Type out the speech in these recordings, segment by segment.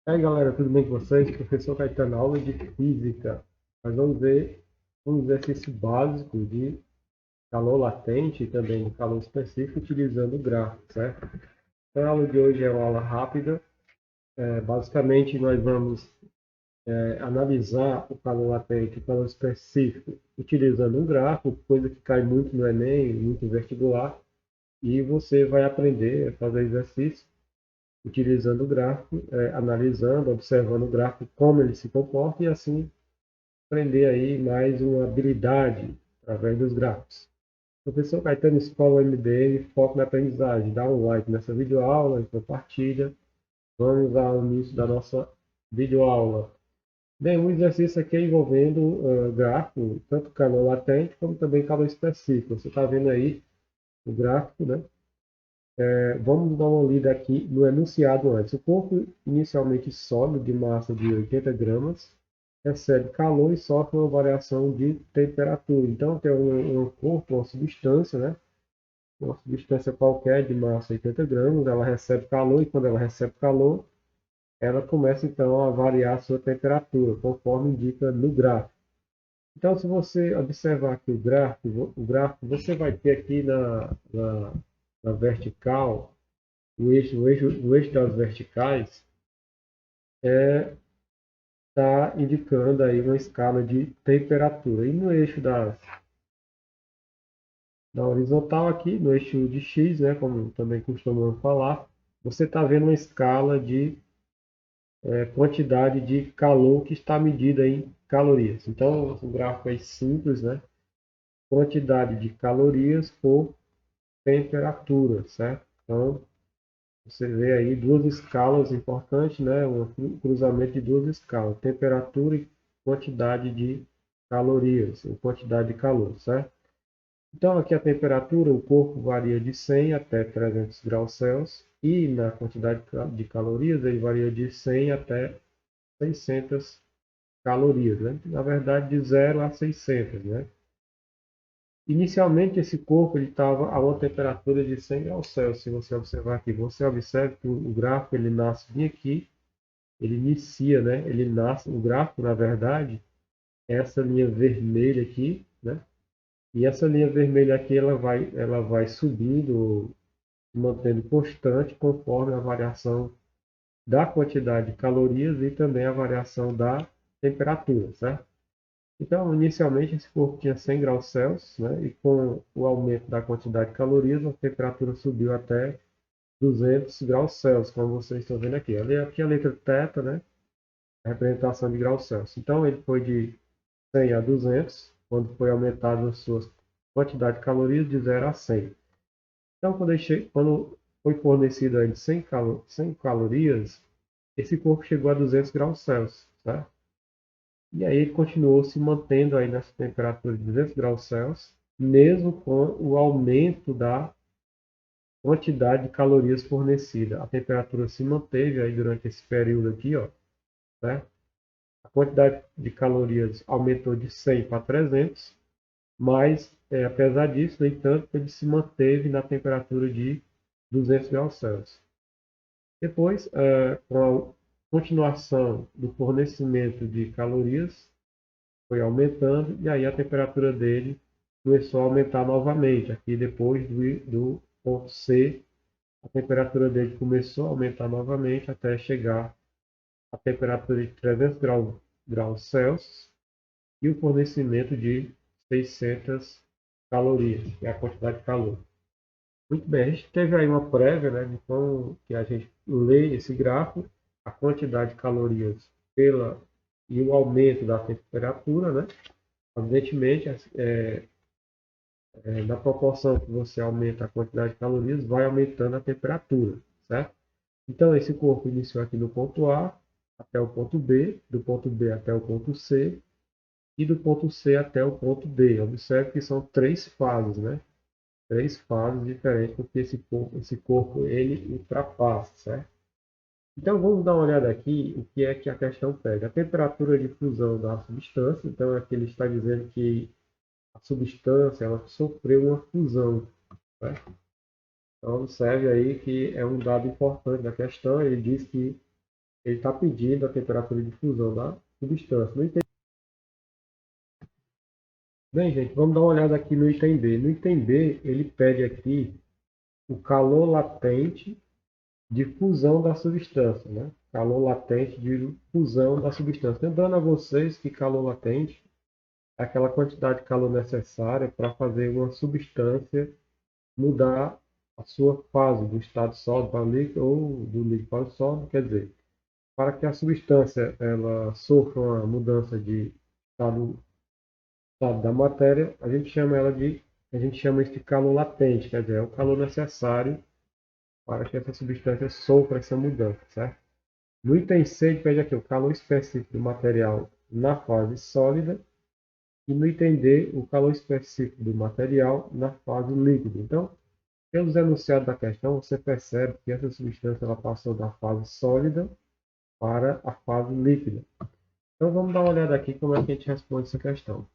E aí galera, tudo bem com vocês? Professor Caetano, aula de Física. Nós vamos ver um exercício básico de calor latente e também de calor específico utilizando o gráfico, certo? Então a aula de hoje é uma aula rápida. Basicamente nós vamos analisar o calor latente e o calor específico utilizando um gráfico, coisa que cai muito no Enem, muito em vestibular, e você vai aprender a fazer exercício utilizando o gráfico, analisando, observando o gráfico, como ele se comporta e assim aprender aí mais uma habilidade através dos gráficos. Professor Caetano, Escola MDM, foco na aprendizagem. Dá um like nessa videoaula e compartilha. Vamos ao início da nossa videoaula. Bem, o exercício aqui é envolvendo gráfico, tanto calor latente como também calor específico. Você está vendo aí o gráfico, né? Vamos dar uma lida aqui no enunciado antes. O corpo inicialmente sólido de massa de 80 gramas recebe calor e sofre uma variação de temperatura. Então, tem um corpo, uma substância, né? Uma substância qualquer de massa 80 gramas, ela recebe calor e quando ela recebe calor, ela começa então a variar a sua temperatura, conforme indica no gráfico. Então, se você observar aqui o gráfico você vai ter aqui na vertical o eixo das verticais está indicando aí uma escala de temperatura. E no eixo da horizontal aqui, no eixo de X, né, como também costumamos falar, você está vendo uma escala de quantidade de calor que está medida em calorias. Então, o gráfico é simples, né? Quantidade de calorias por temperatura, certo? Então, você vê aí duas escalas importantes, né? Um cruzamento de duas escalas, temperatura e quantidade de calorias, ou quantidade de calor, certo? Então, aqui a temperatura, o corpo varia de 100 até 300 graus Celsius e na quantidade de calorias ele varia de 100 até 600 calorias, né? Na verdade, de 0 a 600, né? Inicialmente, esse corpo estava a uma temperatura de 100 graus Celsius. Se você observar aqui, você observa que o gráfico ele nasce bem aqui, ele inicia, né? Ele nasce, o gráfico, na verdade, é essa linha vermelha aqui, né? E essa linha vermelha aqui, ela vai subindo, mantendo constante conforme a variação da quantidade de calorias e também a variação da temperatura, certo? Então, inicialmente, esse corpo tinha 100 graus Celsius, né? E com o aumento da quantidade de calorias, a temperatura subiu até 200 graus Celsius, como vocês estão vendo aqui. Aqui a letra θ, né? A representação de graus Celsius. Então, ele foi de 100 a 200, quando foi aumentado a sua quantidade de calorias de 0 a 100. Então, quando foi fornecido aí de 100 calorias, esse corpo chegou a 200 graus Celsius, certo? E aí ele continuou se mantendo aí nessa temperatura de 200 graus Celsius, mesmo com o aumento da quantidade de calorias fornecida. A temperatura se manteve aí durante esse período aqui, ó, certo? A quantidade de calorias aumentou de 100 para 300, mas, apesar disso, no entanto, ele se manteve na temperatura de 200 graus Celsius. Depois, com a continuação do fornecimento de calorias, foi aumentando e aí a temperatura dele começou a aumentar novamente. Aqui, depois do ponto C, a temperatura dele começou a aumentar novamente até chegar à temperatura de 300 graus Celsius e o fornecimento de 600 calorias, que é a quantidade de calor. Muito bem, a gente teve aí uma prévia, né, de como que a gente lê esse gráfico, a quantidade de calorias e o aumento da temperatura, né? Evidentemente, na proporção que você aumenta a quantidade de calorias, vai aumentando a temperatura, certo? Então, esse corpo iniciou aqui no ponto A até o ponto B, do ponto B até o ponto C e do ponto C até o ponto D. Observe que são três fases, né? Três fases diferentes porque esse corpo ele ultrapassa, certo? Então vamos dar uma olhada aqui o que é que a questão pede. A temperatura de fusão da substância, então aqui ele está dizendo que a substância ela sofreu uma fusão, certo? Então observe aí que é um dado importante da questão, ele diz que ele está pedindo a temperatura de fusão da substância. No item... Bem, gente, vamos dar uma olhada aqui no item B. No item B, ele pede aqui o calor latente de fusão da substância, né? Calor latente de fusão da substância. Lembrando a vocês que calor latente é aquela quantidade de calor necessária para fazer uma substância mudar a sua fase do estado sólido para líquido ou do líquido para o sólido, quer dizer, para que a substância ela sofra uma mudança de estado, estado da matéria, a gente chama isso de calor latente, quer dizer, é o calor necessário para que essa substância sofra essa mudança, certo? No item C, ele pede aqui o calor específico do material na fase sólida e no item D, o calor específico do material na fase líquida. Então, pelos enunciados da questão, você percebe que essa substância ela passou da fase sólida para a fase líquida. Então, vamos dar uma olhada aqui como é que a gente responde essa questão.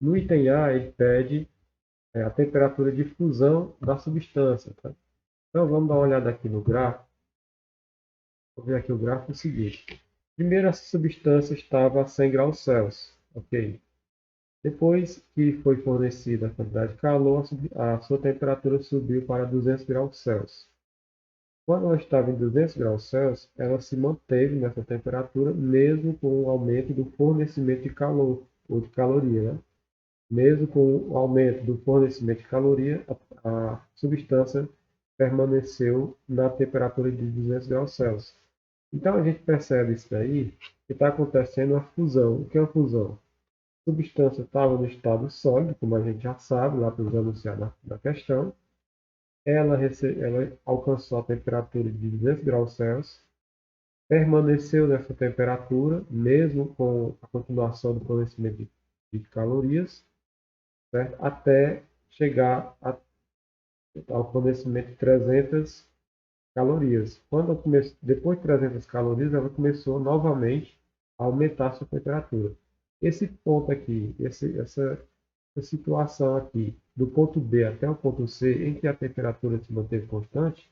No item A, ele pede a temperatura de fusão da substância. Tá? Então, vamos dar uma olhada aqui no gráfico. Vou ver aqui o gráfico seguinte. Primeiro, essa substância estava a 100 graus Celsius. Ok. Depois que foi fornecida a quantidade de calor, a sua temperatura subiu para 200 graus Celsius. Quando ela estava em 200 graus Celsius, ela se manteve nessa temperatura mesmo com o aumento do fornecimento de calor, ou de caloria, né? Mesmo com o aumento do fornecimento de caloria, a substância permaneceu na temperatura de 200 graus Celsius. Então a gente percebe isso daí, que está acontecendo uma fusão. O que é uma fusão? A substância estava no estado sólido, como a gente já sabe, lá pelos enunciados da questão. Ela alcançou a temperatura de 200 graus Celsius, permaneceu nessa temperatura, mesmo com a continuação do fornecimento de calorias, certo? Até chegar ao fornecimento de 300 calorias. Depois de 300 calorias, ela começou novamente a aumentar sua temperatura. Esse ponto aqui, essa situação aqui, do ponto B até o ponto C, em que a temperatura se manteve constante,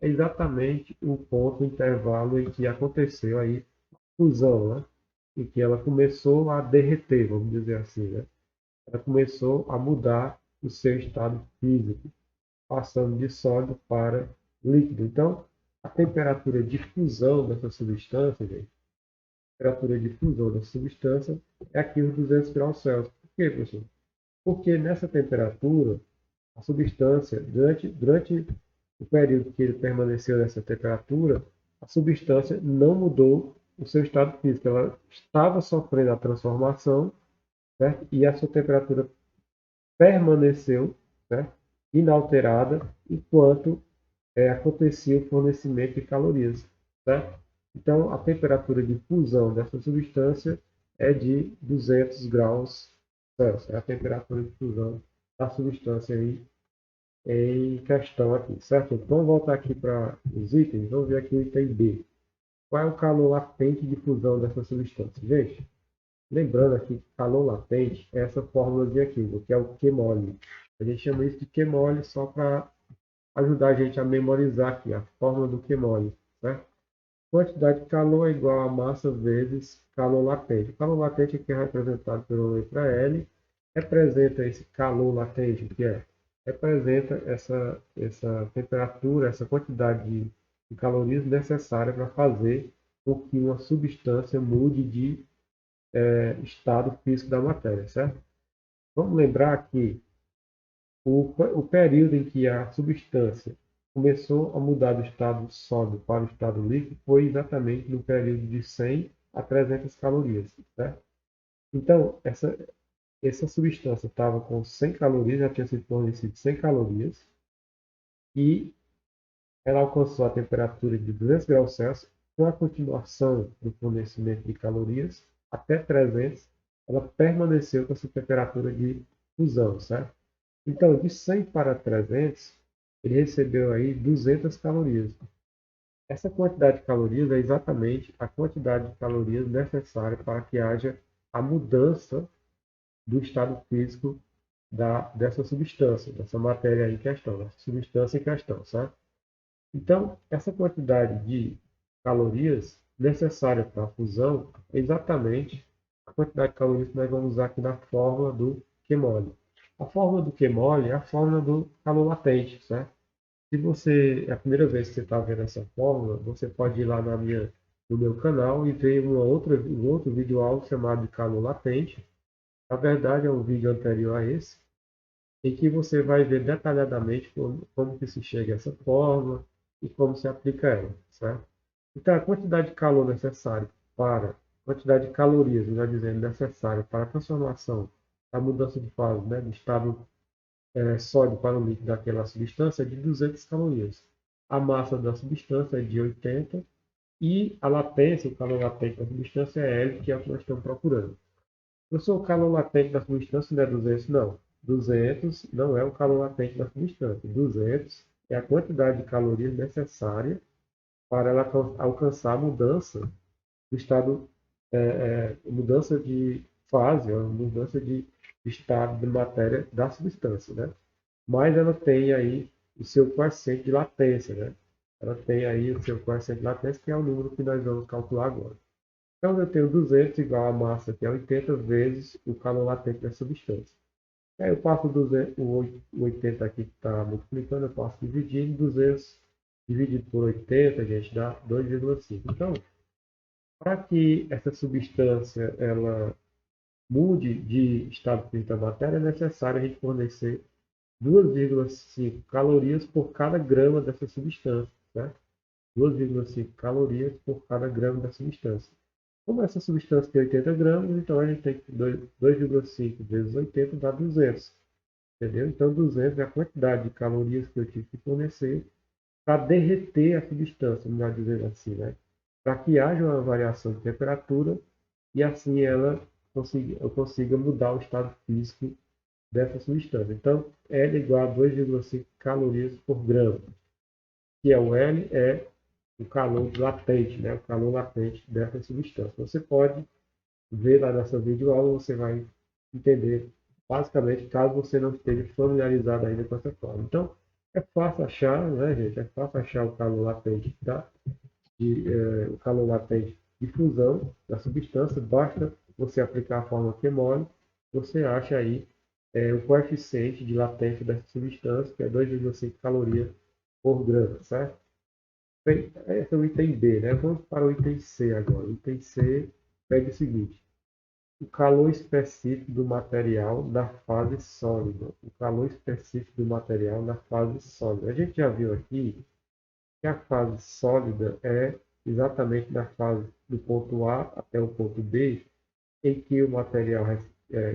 é exatamente o ponto, o intervalo em que aconteceu aí a fusão, né? Em que ela começou a derreter, vamos dizer assim, né? Ela começou a mudar o seu estado físico, passando de sólido para líquido. Então, a temperatura de fusão dessa substância, gente, a temperatura de fusão dessa substância é aqui os 200 graus Celsius. Por quê, professor? Porque nessa temperatura, a substância, durante o período que ele permaneceu nessa temperatura, a substância não mudou o seu estado físico. Ela estava sofrendo a transformação, certo? E a sua temperatura permaneceu, certo? Inalterada, enquanto acontecia o fornecimento de calorias, certo? Então, a temperatura de fusão dessa substância é de 200 graus Celsius. É a temperatura de fusão da substância aí em questão aqui, certo? Então, vamos voltar aqui para os itens. Vamos ver aqui o item B. Qual é o calor latente de fusão dessa substância? Gente, lembrando aqui que calor latente é essa fórmulazinha aqui, que é o Q-mole. A gente chama isso de Q-mole só para ajudar a gente a memorizar aqui a fórmula do Q-mole, certo? Quantidade de calor é igual a massa vezes calor latente. O calor latente aqui é representado pela letra L. Representa esse calor latente, que é? Representa essa temperatura, essa quantidade de calorias necessária para fazer com que uma substância mude de estado físico da matéria, certo? Vamos lembrar que o período em que a substância começou a mudar do estado sólido para o estado líquido foi exatamente no período de 100 a 300 calorias, certo? Então, essa substância estava com 100 calorias, já tinha sido fornecido 100 calorias, e ela alcançou a temperatura de 200 graus Celsius, com a continuação do fornecimento de calorias até 300, ela permaneceu com essa temperatura de fusão, certo? Então, de 100 para 300, ele recebeu aí 200 calorias. Essa quantidade de calorias é exatamente a quantidade de calorias necessária para que haja a mudança do estado físico dessa substância, dessa matéria em questão, dessa substância em questão, certo? Então, essa quantidade de calorias necessária para a fusão é exatamente a quantidade de calorias que nós vamos usar aqui na fórmula do QMOL. A fórmula do QMOL é a fórmula do calor latente, certo? Se você, é a primeira vez que você está vendo essa fórmula, você pode ir lá no meu canal e ver um outro vídeo aula chamado de calor latente. Na verdade, é um vídeo anterior a esse, em que você vai ver detalhadamente como que se chega a essa fórmula e como se aplica ela, certo? Então, a quantidade de calor necessária para, quantidade de calorias, melhor dizendo, necessária para a transformação, a mudança de fase, né, do estado sólido para o líquido daquela substância é de 200 calorias. A massa da substância é de 80 e a latência, o calor latente da substância é L, que é o que nós estamos procurando. Professor, o calor latente da substância não é 200? Não. 200 não é o calor latente da substância. 200 é a quantidade de calorias necessária para ela alcançar a mudança do estado, mudança de fase, a mudança de estado de matéria da substância, né? Mas ela tem aí o seu coeficiente de latência, né? Ela tem aí o seu coeficiente de latência, que é o número que nós vamos calcular agora. Então, eu tenho 200 igual a massa, que é 80 vezes o calor latente da substância. Aí eu passo 200, o 80 aqui que está multiplicando, eu passo dividindo, 200 dividido por 80, gente, dá 2,5. Então, para que essa substância ela mude de estado físico da matéria, é necessário a gente fornecer 2,5 calorias por cada grama dessa substância, né? 2,5 calorias por cada grama da substância. Como essa substância tem 80 gramas, então a gente tem que 2,5 vezes 80 dá 200. Entendeu? Então 200 é a quantidade de calorias que eu tive que fornecer para derreter a substância, melhor dizendo assim, né? Para que haja uma variação de temperatura e assim eu consiga mudar o estado físico dessa substância. Então, L igual a 2,5 calorias por grama, que é o L é o calor latente, né? O calor latente dessa substância. Você pode ver lá nessa videoaula, você vai entender basicamente, caso você não esteja familiarizado ainda com essa forma. Então, é fácil achar, né, gente? É fácil achar o calor latente, tá? O calor latente de fusão da substância, basta você aplicar a fórmula QMOL, você acha aí o coeficiente de latência dessa substância, que é 2,5 calorias por grama, certo? Bem, esse é o item B, né? Vamos para o item C agora. O item C pega o seguinte: o calor específico do material na fase sólida. O calor específico do material na fase sólida. A gente já viu aqui que a fase sólida é exatamente na fase do ponto A até o ponto B, em que o material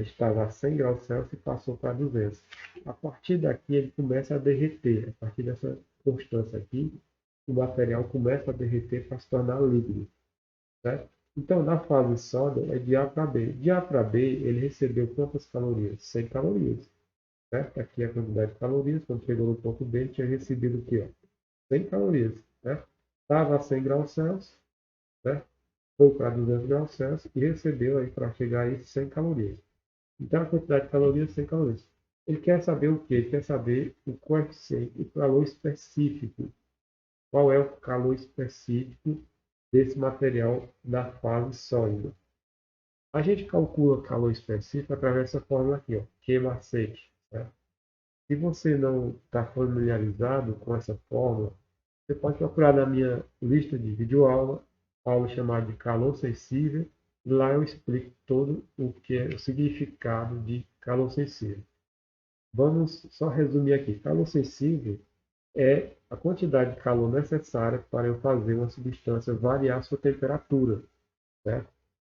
estava a 100 graus Celsius e passou para 200. A partir daqui ele começa a derreter. A partir dessa constância aqui, o material começa a derreter para se tornar líquido, certo? Então, na fase sólida é de A para B. De A para B, ele recebeu quantas calorias? 100 calorias, certo? Aqui é a quantidade de calorias. Quando chegou no ponto B, ele tinha recebido o quê? 100 calorias, certo? Estava a 100 graus Celsius, certo? Foi para 200 graus Celsius e recebeu aí para chegar a 100 calorias. Então, a quantidade de calorias, 100 calorias. Ele quer saber o quê? Ele quer saber o coeficiente, o calor específico. Qual é o calor específico desse material na fase sólida? A gente calcula calor específico através dessa fórmula aqui, ó, Q macete, certo? Se você não está familiarizado com essa fórmula, você pode procurar na minha lista de videoaula, aula chamada de calor sensível, e lá eu explico todo o que é o significado de calor sensível. Vamos só resumir aqui. Calor sensível é a quantidade de calor necessária para eu fazer uma substância variar sua temperatura, certo?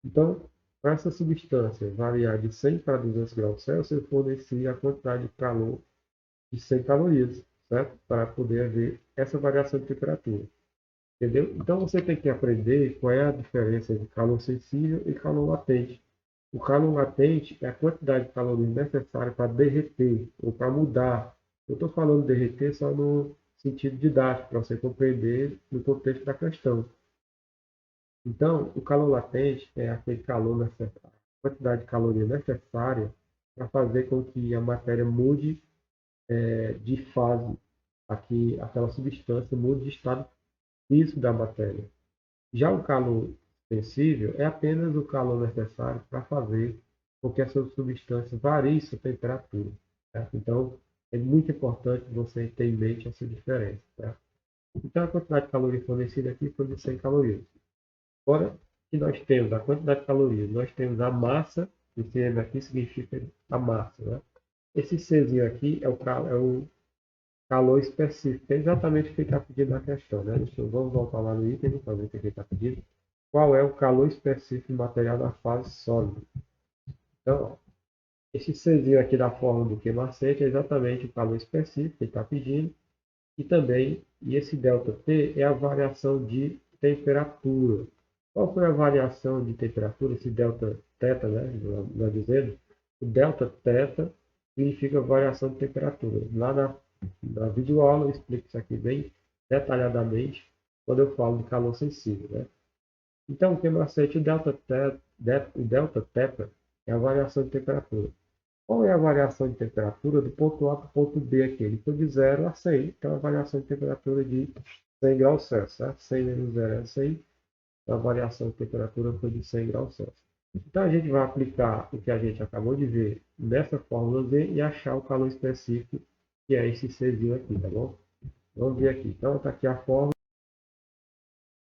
Então, para essa substância variar de 100 para 200 graus Celsius, eu forneci a quantidade de calor de 100 calorias, certo? Para poder haver essa variação de temperatura. Entendeu? Então você tem que aprender qual é a diferença de calor sensível e calor latente. O calor latente é a quantidade de calorias necessária para derreter ou para mudar. Eu estou falando derreter só no sentido didático, para você compreender no contexto da questão. Então, o calor latente é aquele calor necessário, a quantidade de caloria necessária para fazer com que a matéria mude de fase, aqui, aquela substância mude de estado físico da matéria. Já o calor sensível é apenas o calor necessário para fazer com que essa substância varie sua temperatura. Certo? Então, é muito importante você ter em mente essa diferença. Certo? Então, a quantidade de caloria fornecida aqui foi de 100 calorias. Agora que nós temos a quantidade de calorias, nós temos a massa, o CM aqui significa a massa. Né? Esse Czinho aqui é o calor específico, é exatamente o que está pedindo na questão. Né? Vamos voltar lá no item para ver o que ele está pedindo. Qual é o calor específico do material na fase sólida? Então, esse Czinho aqui da forma do Q-macete é exatamente o calor específico que ele está pedindo. E também, esse ΔT é a variação de temperatura. Qual foi a variação de temperatura? Esse delta θ, né? Nós dizendo, o delta θ significa variação de temperatura. Lá na videoaula eu explico isso aqui bem detalhadamente quando eu falo de calor sensível, né? Então, o que macete, o delta θ é a variação de temperatura. Qual é a variação de temperatura do ponto A para o ponto B aqui? Ele foi de 0 a 100, então a variação de temperatura de 100 graus Celsius, certo? 100 menos 0 é 100, então a variação de temperatura foi de 100 graus Celsius. Então a gente vai aplicar o que a gente acabou de ver nessa fórmula Z e achar o calor específico, que é esse Czinho aqui, tá bom? Vamos ver aqui. Então está aqui a fórmula.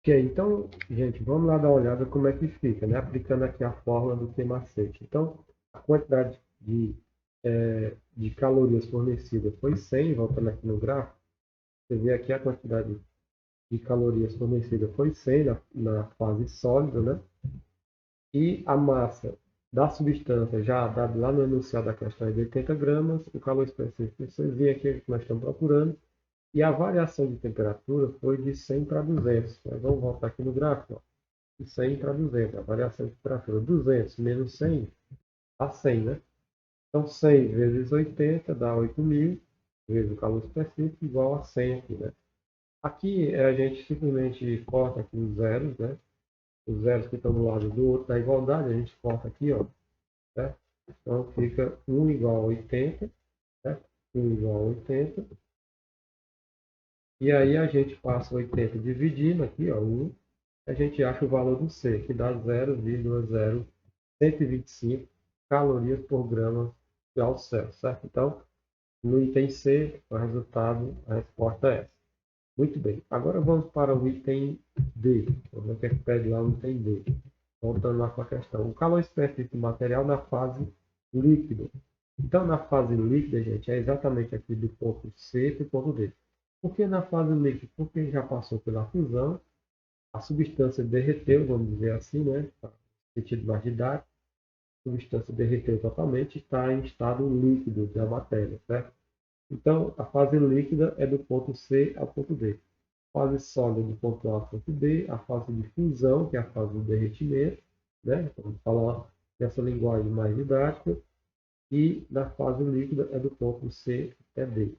Ok, então, gente, vamos lá dar uma olhada como é que fica, né? Aplicando aqui a fórmula do Q-macete. Então, a quantidade de calorias fornecidas foi 100, voltando aqui no gráfico. Você vê aqui a quantidade de calorias fornecidas foi 100 na fase sólida, né? E a massa da substância, já dado lá no enunciado da questão, é de 80 gramas. O calor específico, vocês veem aqui o que nós estamos procurando. E a variação de temperatura foi de 100 para 200. Nós vamos voltar aqui no gráfico. Ó. De 100 para 200. A variação de temperatura 200 menos 100 dá 100, né? Então 100 vezes 80 dá 8.000 vezes o calor específico igual a 100 aqui, né? Aqui a gente simplesmente corta aqui os zeros, né? Os zeros que estão do lado do outro da igualdade, a gente corta aqui, ó. Certo? Então fica 1 igual a 80, certo? 1 igual a 80. E aí a gente passa 80 dividindo aqui, ó, 1. A gente acha o valor do C, que dá 0,0125 calorias por grama de ao céu, certo? Então, no item C, o resultado, a resposta é essa. Muito bem. Agora vamos para o item D. Vamos ver o que é que pede lá no item D. Voltando lá para a questão. O calor específico do material na fase líquida. Então, na fase líquida, gente, é exatamente aqui do ponto C para o ponto D. Por que na fase líquida? Porque já passou pela fusão, a substância derreteu, vamos dizer assim, né? No sentido mais didático, a substância derreteu totalmente, está em estado líquido da matéria, certo? Então, a fase líquida é do ponto C ao ponto D. A fase sólida do ponto A ao ponto B, a fase de fusão, que é a fase do derretimento, né? Vamos falar nessa linguagem mais didática, e na fase líquida é do ponto C até D.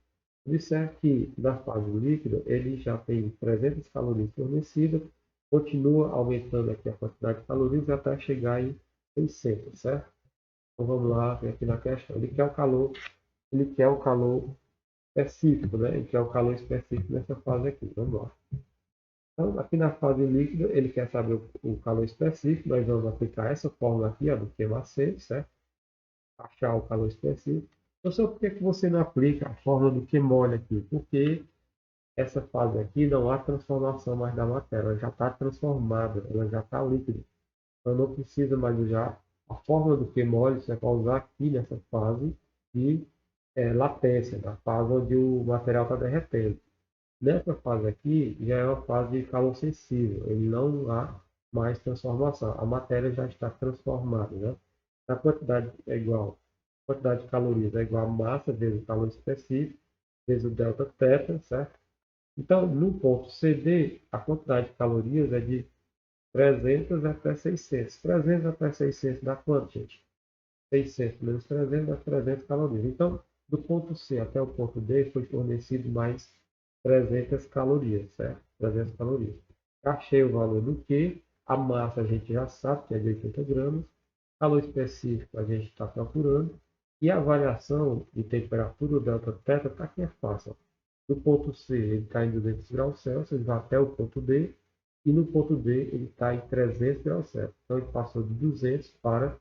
Observe que na fase líquida ele já tem 300 calorias fornecidas, continua aumentando aqui a quantidade de calorias até chegar em 600, certo? Então vamos lá, ver aqui na questão. Ele quer o calor específico, né? Ele quer o calor específico nessa fase aqui. Vamos lá. Então, aqui na fase líquida, ele quer saber o calor específico. Nós vamos aplicar essa fórmula aqui, ó, do Q macete, certo? Achar o calor específico. Professor, por que você não aplica a fórmula do Q-mol aqui? Porque essa fase aqui não há transformação mais da matéria, ela já está transformada, ela já está líquida. Então não precisa mais usar a fórmula do Q-mol, você vai usar aqui nessa fase de latência, na fase onde o material está derretendo. Nessa fase aqui já é uma fase de calor sensível, ele não há mais transformação, a matéria já está transformada, né? A quantidade é igual, a quantidade de calorias é igual a massa vezes o calor específico, vezes o delta θ, certo? Então, no ponto CD, a quantidade de calorias é de 300 até 600. 300 até 600 dá quanto, gente? 600 menos 300 dá 300 calorias. Então, do ponto C até o ponto D foi fornecido mais 300 calorias, certo? 300 calorias. Achei o valor do Q. A massa a gente já sabe que é de 80 gramas. Calor específico a gente está procurando. E a variação de temperatura, o delta θ, está aqui é fácil. Do ponto C ele está em 200 graus Celsius, vai até o ponto D. e no ponto D ele está em 300 graus Celsius. Então ele passou de 200 para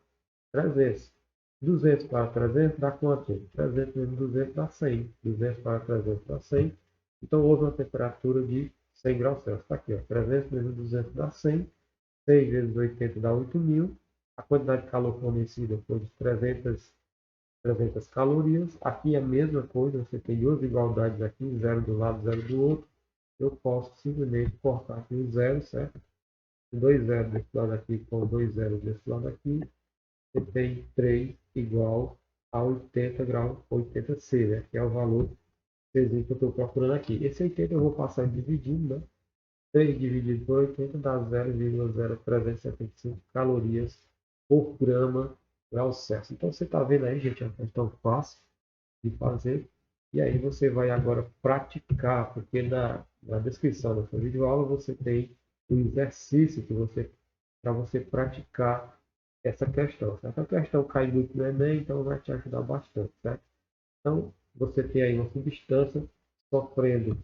300. 200 para 300 dá quanto? 300 menos 200 dá 100. 200 para 300 dá 100. Então houve uma temperatura de 100 graus Celsius. Está aqui, ó. 300 menos 200 dá 100. 100 vezes 80 dá 8.000. A quantidade de calor fornecida foi de 300 calorias. Aqui é a mesma coisa, você tem duas igualdades aqui, zero do lado, zero do outro. Eu posso simplesmente cortar aqui o zero, certo? Dois zeros desse lado aqui com dois zeros desse lado aqui. Você tem 3 igual a 80 graus, 80C, né? Que é o valor que eu estou procurando aqui. Esse 80 eu vou passar dividindo, né? 3 dividido por 80 dá 0,0375 calorias por grama grau Celsius. Então você está vendo aí, gente, é uma questão fácil de fazer. E aí você vai agora praticar, porque na descrição da sua videoaula você tem um exercício que para você praticar essa questão. Certo? A questão cai muito no Enem, então vai te ajudar bastante. Certo? Então você tem aí uma substância sofrendo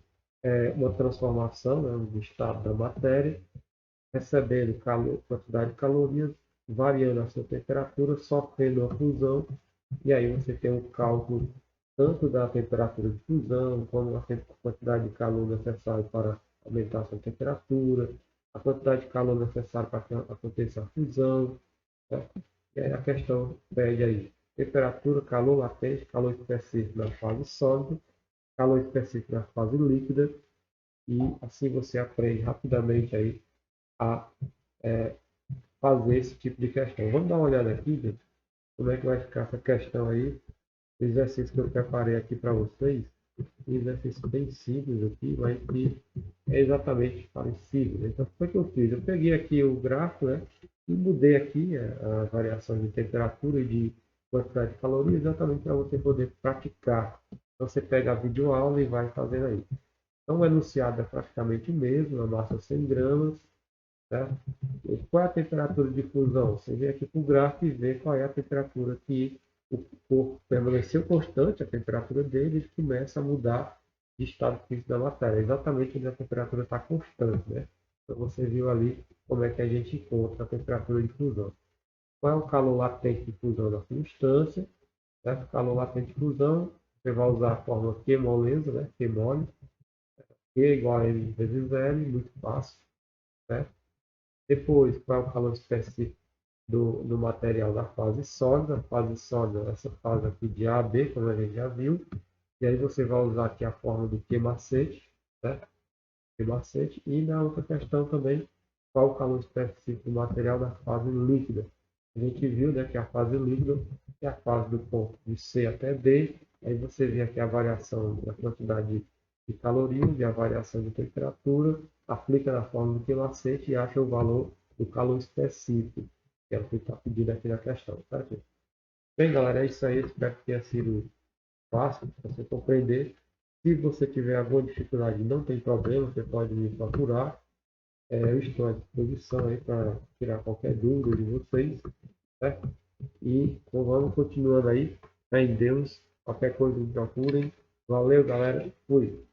uma transformação, né, no estado da matéria, recebendo quantidade de calorias, variando a sua temperatura, sofrendo a fusão, e aí você tem um cálculo tanto da temperatura de fusão, como a quantidade de calor necessário para aumentar a sua temperatura, a quantidade de calor necessária para que aconteça a fusão. Certo? E aí a questão pede aí temperatura, calor latente, calor específico na fase sólida, calor específico na fase líquida, e assim você aprende rapidamente aí a fazer esse tipo de questão. Vamos dar uma olhada aqui, gente, como é que vai ficar essa questão aí, o exercício que eu preparei aqui para vocês. Um exercício bem simples aqui, mas que é exatamente parecido. Né? Então, o que eu fiz? Eu peguei aqui o gráfico, né, e mudei aqui a variação de temperatura e de quantidade de calorias, exatamente para você poder praticar. Então, você pega a videoaula e vai fazendo aí. Então, o enunciado é praticamente o mesmo, a massa 100 gramas, certo? E qual é a temperatura de fusão? Você vem aqui para o gráfico e vê qual é a temperatura que o corpo permaneceu constante, a temperatura dele, e começa a mudar de estado físico da matéria, exatamente onde a temperatura está constante, né? Então você viu ali como é que a gente encontra a temperatura de fusão. Qual é o calor latente de fusão da substância? Certo? Calor latente de fusão, você vai usar a fórmula Q molesa, né? Q mole, Q igual a M vezes L, muito fácil, certo? Depois, qual é o calor específico do material da fase sólida? Fase sólida, essa fase aqui de A a B, como a gente já viu. E aí você vai usar aqui a fórmula do Q macete, certo? Q macete. E na outra questão também, qual o calor específico do material da fase líquida? A gente viu, né, que a fase líquida é a fase do ponto de C até D. Aí você vê aqui a variação da quantidade de calorias e a variação de temperatura, aplica na fórmula do quilacete e acha o valor do calor específico, que é o que está pedido aqui na questão. Tá, gente? Bem, galera, é isso aí. Espero que tenha sido fácil para você compreender. Se você tiver alguma dificuldade, não tem problema, você pode me procurar. Eu estou à disposição aí para tirar qualquer dúvida de vocês, certo? E então vamos continuando aí. Fé em Deus. Qualquer coisa me procurem. Valeu, galera. Fui.